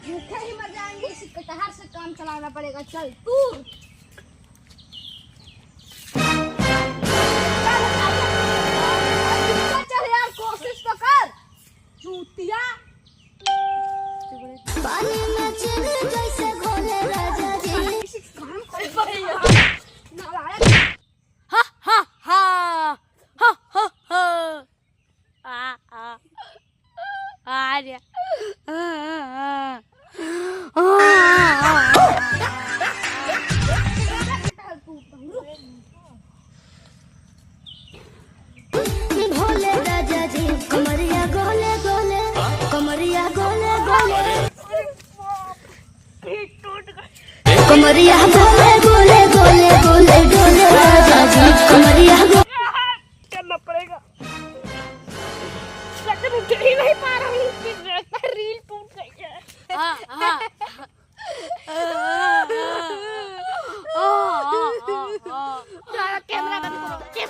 भूखे ही मर जाएंगे, इसी कटहर से काम चलाना पड़ेगा। चल तू चल यार, कोशिश तो कर। चूतिया पानी में चीनी जैसे घोले राजा जी। किसी काम करे पड़े यार। नालायक। हा हा हा हा हा हा आ रे भोले राजा जी कमरिया गोले गोले, कमरिया गोले गोले, कमरिया गोले गोले गोले गोले गोले राजा जी कमरिया करना पड़ेगा। सच में गिर ही नहीं पा रहा हूँ, रील टूट गई है। कैमरा बंद करो।